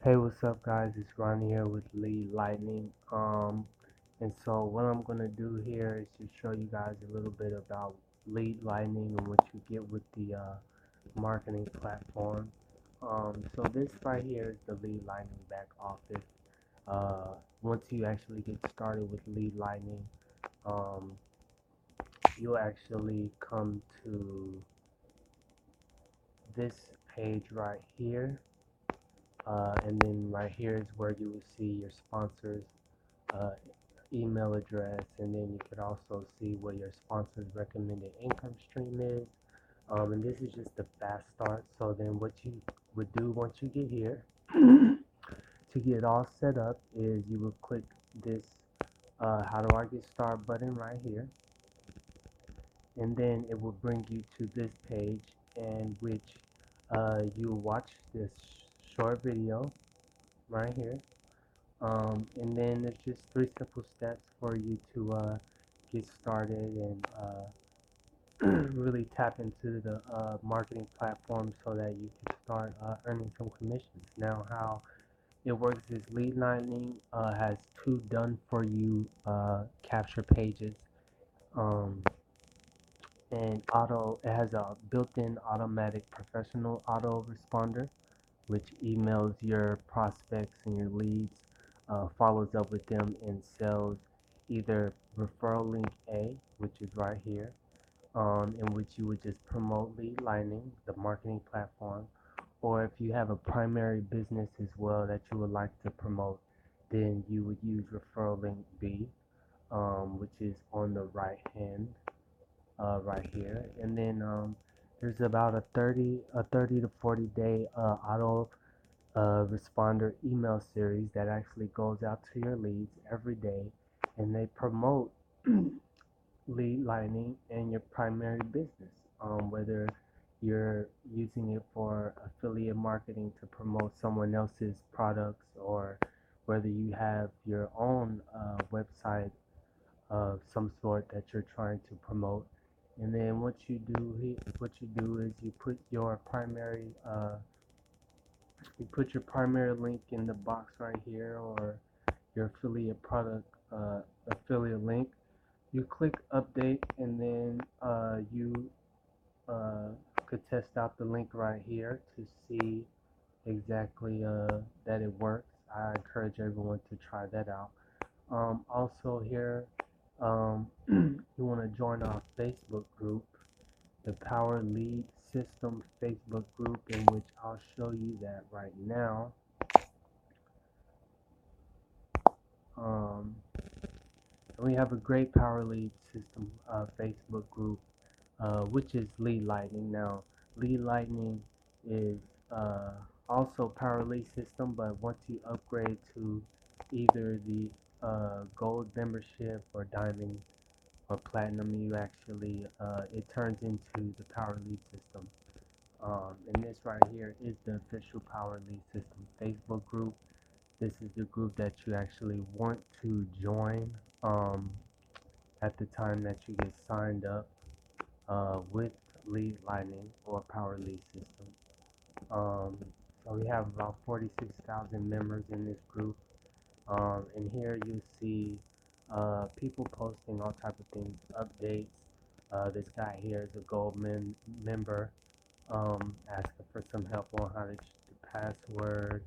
Hey, what's up, guys? It's Ronnie here with Lead Lightning. And so what I'm gonna do here is to show you guys a little bit about Lead Lightning and what you get with the marketing platform. So this right here is the Lead Lightning back office. Once you actually get started with Lead Lightning, um, you'll actually come to this page right here. And then right here is where you will see your sponsors uh, email address, and then you could also see what your sponsor's recommended income stream is. And this is just the fast start. So then what you would do once you get here to get all set up is you will click this how do I get started button right here, and then it will bring you to this page, and which you watch this short video right here. And then there's just three simple steps for you to get started and really tap into the marketing platform so that you can start earning some commissions. Now, how it works is Lead Lightning has two done for you capture pages. Um, and it has a built-in automatic professional auto responder which emails your prospects and your leads, follows up with them, and sells either referral link A, which is right here, in which you would just promote Lead Lightning, the marketing platform, or if you have a primary business as well that you would like to promote, then you would use referral link B, which is on the right hand right here. And then there's about a 30 to 40 day auto responder email series that actually goes out to your leads every day, and they promote Lead Lightning and your primary business, whether you're using it for affiliate marketing to promote someone else's products, or whether you have your own website of some sort that you're trying to promote. And then what you do is you put your primary link in the box right here, or your affiliate product affiliate link. You click update, and then you uh, could test out the link right here to see exactly that it works. I encourage everyone to try that out. Also here, you want to join our Facebook group, the Power Lead System Facebook group, in which I'll show you that right now. Um, we have a great Power Lead System Facebook group, which is Lead Lightning. Now, Lead Lightning is also Power Lead System, but once you upgrade to either the Gold membership or Diamond or Platinum, you actually it turns into the Power Lead System. And this right here is the official Power Lead System Facebook group. This is the group that you actually want to join at the time that you get signed up with Lead Lightning or Power Lead System. Um, so we have about 46,000 members in this group. And here you see people posting all type of things, updates. This guy here is a gold member, asking for some help on how to change the password.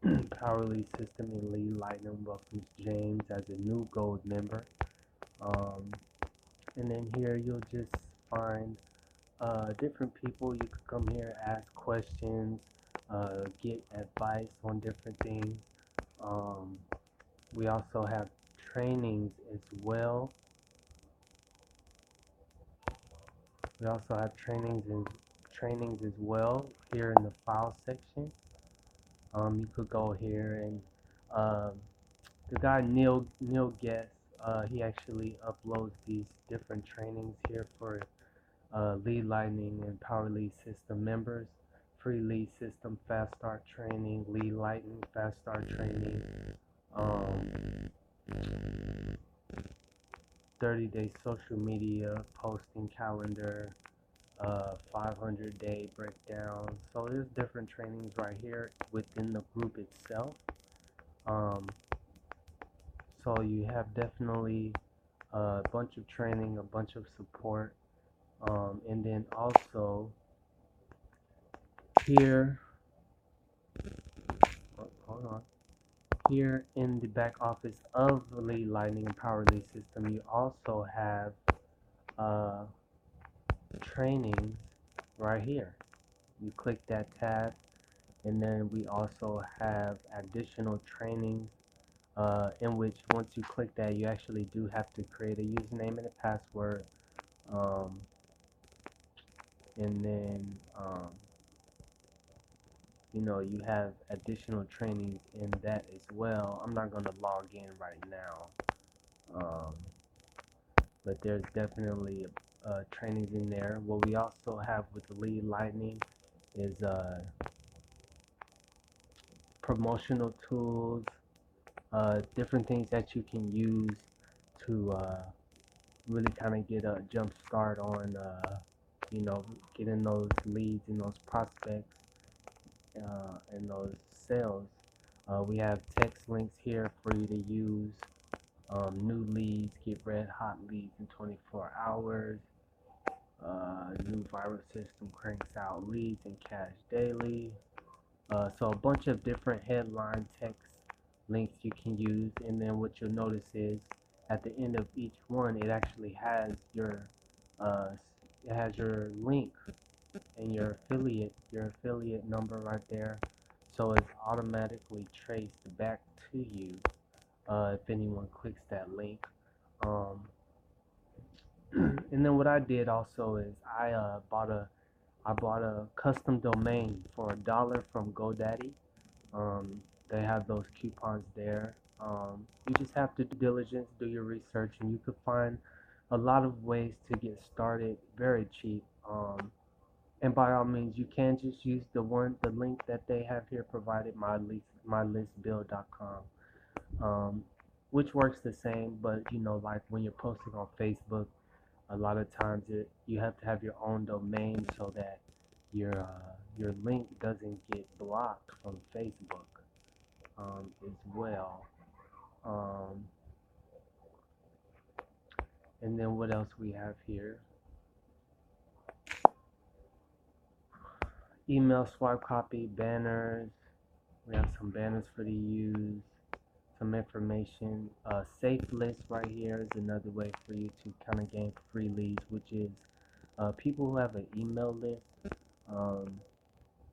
Powerly System and Lead Lightning welcomes James as a new gold member. Um, and then here you'll just find different people. You could come here, ask questions, get advice on different things. Um, we also have trainings as well. We also have trainings as well here in the file section. You could go here and um, the guy Neil Guest, he actually uploads these different trainings here for Lead Lightning and Power Lead System members. Free Lead System Fast Start Training, Lead Lightning Fast Start Training, um, 30-day social media posting calendar, 500-day breakdown. So there's different trainings right here within the group itself. Um, so you have definitely a bunch of training, a bunch of support, and then also here, hold on, here in the back office of the Lead Lightning and Power Lead system, you also have uh, trainings right here. You click that tab, and then we also have additional trainings in which once you click that, you actually do have to create a username and a password, um, and then you have additional trainings in that as well. I'm not going to log in right now, but there's definitely trainings in there. What we also have with the Lead Lightning is promotional tools, different things that you can use to really kind of get a jump start on, getting those leads and those prospects and those sales. We have text links here for you to use. New leads, get red hot leads in 24 hours. New viral system cranks out leads and cash daily. So a bunch of different headline text links you can use, and then what you'll notice is at the end of each one, it actually has uh, your link and your affiliate number right there, so it's automatically traced back to you if anyone clicks that link. Um, and then what I did also is I bought a custom domain for $1 from GoDaddy. Um, they have those coupons there. You just have to do diligence, do your research, and you could find a lot of ways to get started very cheap. And by all means, you can just use the link that they have here provided, mylistbuild.com, which works the same. But like when you're posting on Facebook, a lot of times you have to have your own domain so that your link doesn't get blocked from Facebook as well. Um, and then what else we have here? Email swipe copy, banners. We have some banners for to use, some information. Safe list right here is another way for you to kind of gain free leads, which is people who have an email list, um,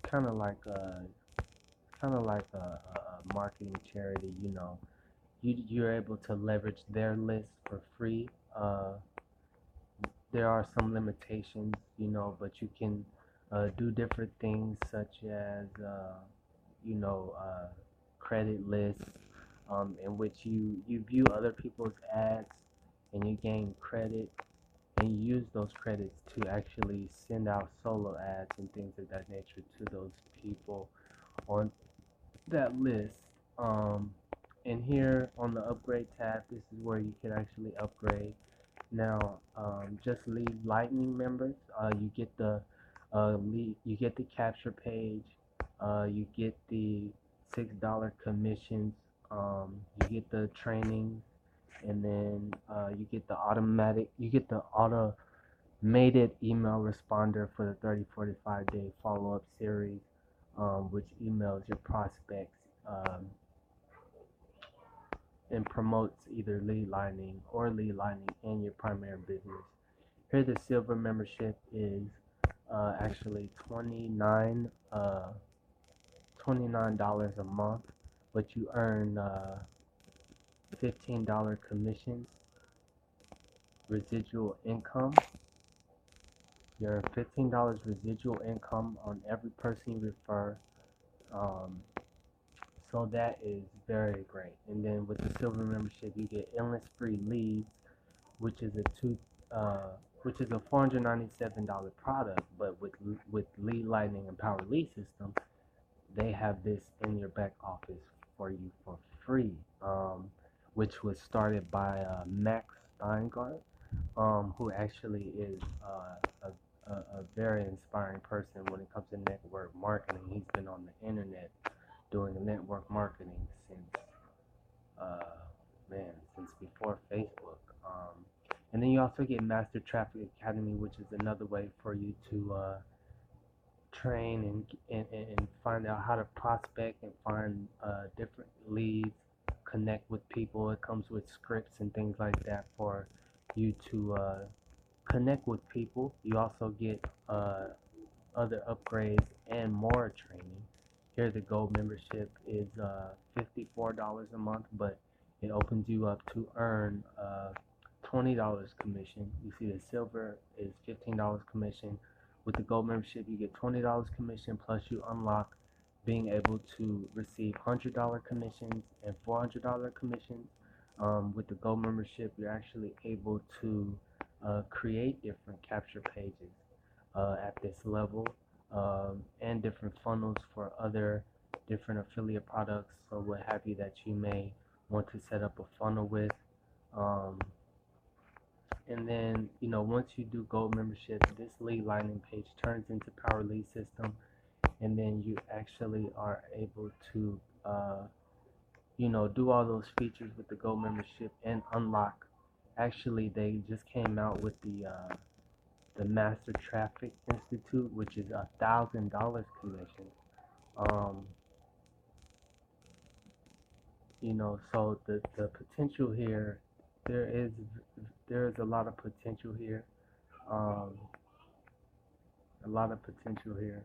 kind of like a marketing charity. You're able to leverage their list for free. There are some limitations, but you can do different things such as you know, uh, credit lists, in which you view other people's ads and you gain credit and you use those credits to actually send out solo ads and things of that nature to those people on that list. Um, and here on the upgrade tab, this is where you can actually upgrade. Now, just Lead Lightning members, you get the capture page, you get the $6 commissions, you get the training, and then you get the automated email responder for the 30-45 day follow-up series, which emails your prospects and promotes either Lead Lightning or Lead Lightning in your primary business. Here, the silver membership is actually $29 a month, but you earn $15 commissions, residual income. You earn $15 residual income on every person you refer. Um, so that is very great. And then with the silver membership, you get endless free leads, which is a two, uh, which is a $497 product. But with Lead Lightning and Power Lead System, they have this in your back office for you for free, which was started by Max Steingart, who actually is a very inspiring person when it comes to network marketing. He's been on the internet doing network marketing since uh, man, since before Facebook. And then you also get Master Traffic Academy, which is another way for you to train and find out how to prospect and find different leads, connect with people. It comes with scripts and things like that for you to connect with people. You also get other upgrades and more training. Here, the gold membership is $54 a month, but it opens you up to earn $20 commission. You see, the silver is $15 commission. With the gold membership, you get $20 commission, plus you unlock being able to receive $100 commissions and $400 commissions. With the gold membership, you're actually able to create different capture pages at this level, and different funnels for other different affiliate products or what have you that you may want to set up a funnel with. Um, and then, once you do gold membership, this lead lightning page turns into Power Lead System, and then you actually are able to, do all those features with the gold membership and unlock. Actually, they just came out with the Master Traffic Institute, which is $1,000 commission. Um, so the potential here, there is there is a lot of potential here. Um, a lot of potential here.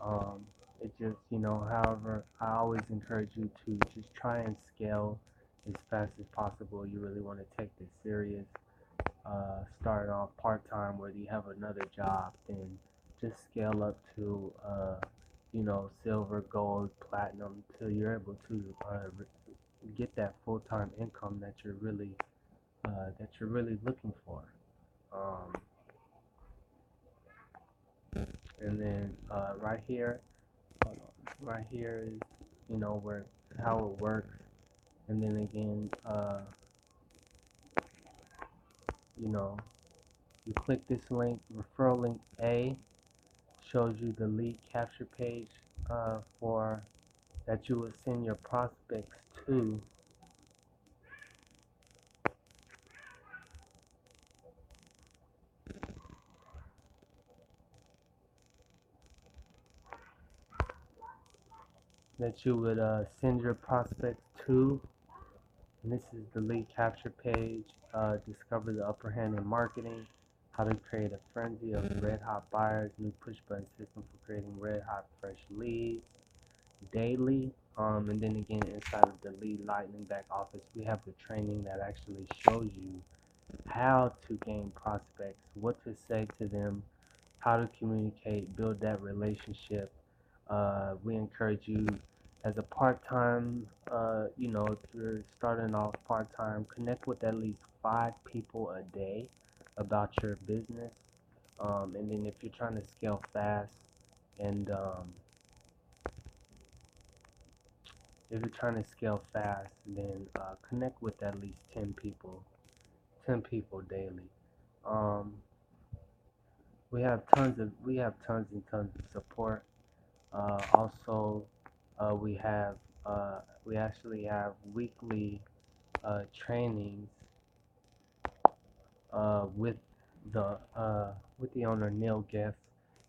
Um, it just, however, I always encourage you to just try and scale as fast as possible. You really want to take this serious. Start off part-time, whether you have another job, then just scale up to silver, gold, platinum, till you're able to get that full-time income that you're really looking for. Um, and then right here is where how it works. And then again, you know, you click this link, referral link A shows you the lead capture page for that you would send your prospects to. That you would send your prospects to. And this is the lead capture page. Discover the upper hand in marketing. How to create a frenzy of red hot buyers. New push button system for creating red hot fresh leads daily. And then again, inside of the lead lightning back office, we have the training that actually shows you how to gain prospects, what to say to them, how to communicate, build that relationship. We encourage you as a part-time, if you're starting off part-time, connect with at least 5 people a day about your business. And then if you're trying to scale fast, and if you're trying to scale fast, then connect with at least 10 people daily. Um, we have tons and tons of support. Also, we have we actually have weekly trainings with the owner Neil Guest.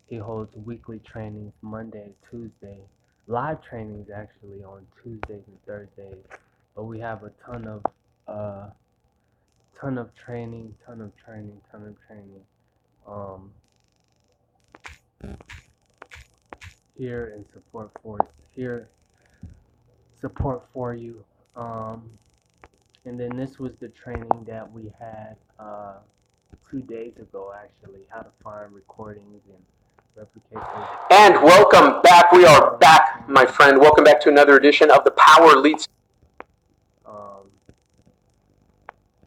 He holds weekly trainings Monday, Tuesday, live trainings actually on Tuesdays and Thursdays. But we have a uh, ton of training, ton of training, ton of training. Um, here and support for you. Um, and then this was the training that we had 2 days ago, actually, how to find recordings and replicate those. And welcome back. We are back, my friend. Welcome back to another edition of the Power Leads. Um,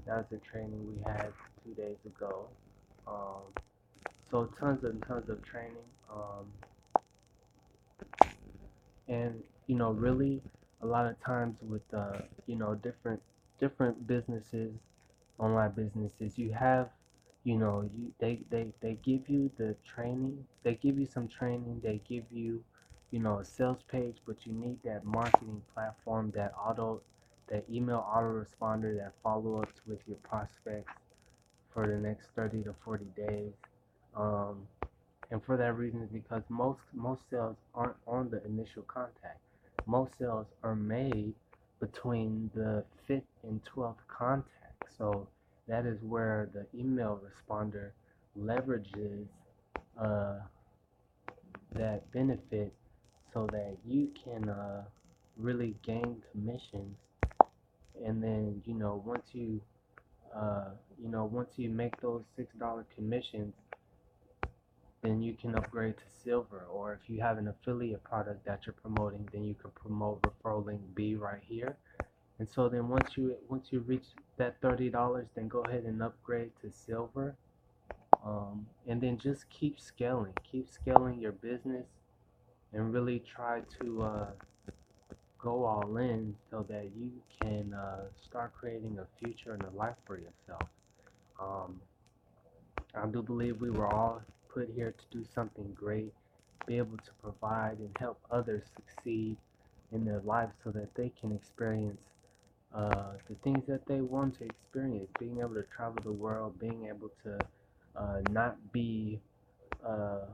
that was the training we had 2 days ago. So tons and tons of training. And really, a lot of times with different businesses, online businesses, they give you the training, they give you some training, they give you, a sales page, but you need that marketing platform, that email autoresponder, that follow-ups with your prospects for the next 30 to 40 days. Um, and for that reason is because most sales aren't on the initial contact. Most sales are made between the 5th and 12th contact. So that is where the email responder leverages uh, that benefit so that you can really gain commissions. And then uh, once you make those $6 commissions, then you can upgrade to silver. Or if you have an affiliate product that you're promoting, then you can promote referral link B right here. And so then once you reach that $30, then go ahead and upgrade to silver. And then just keep scaling your business, and really try to go all in so that you can start creating a future and a life for yourself. Um, I do believe we were all put here to do something great, be able to provide and help others succeed in their lives so that they can experience the things that they want to experience, being able to travel the world, being able to not be uh,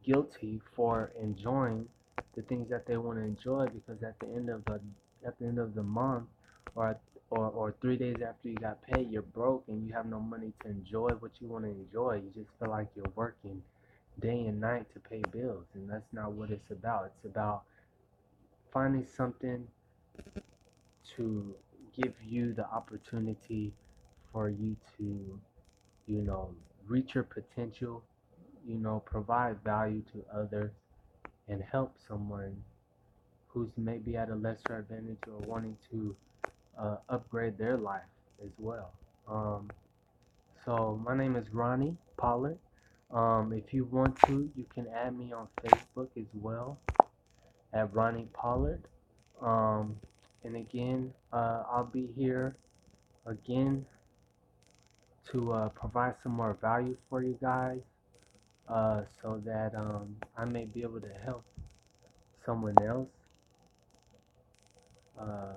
guilty for enjoying the things that they want to enjoy, because at the end of the month, or or 3 days after you got paid, you're broke and you have no money to enjoy what you want to enjoy. You just feel like you're working day and night to pay bills, and that's not what it's about. It's about finding something to give you the opportunity for you to, you know, reach your potential, provide value to others, and help someone who's maybe at a lesser advantage or wanting to upgrade their life as well. So my name is Ronnie Pollard. If you want to, you can add me on Facebook as well at Ronnie Pollard. Um, and again, I'll be here again to provide some more value for you guys, so that I may be able to help someone else uh,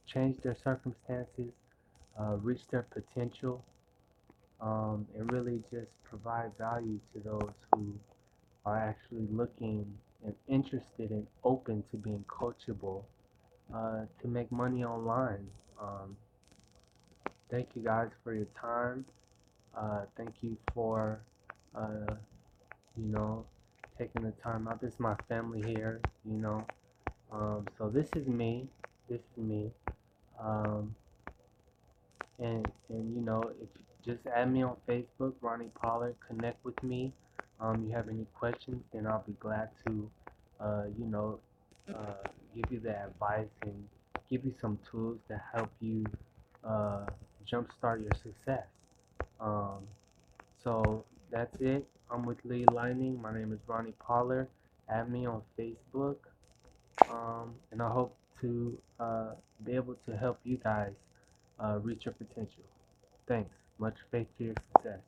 change their circumstances, reach their potential, and really just provide value to those who are actually looking and interested and open to being coachable, to make money online. Um, Thank you guys for your time. Thank you for, uh, you know, taking the time out. This is my family here. So this is me. This is me. Um, and if just add me on Facebook, Ronnie Pollard. Connect with me. You have any questions, then I'll be glad to, uh, you know, give you the advice and give you some tools to help you uh, jumpstart your success. Um, so that's it. I'm with Lee Lightning. My name is Ronnie Pollard. Add me on Facebook, and I hope to be able to help you guys reach your potential. Thanks. Much faith to your success.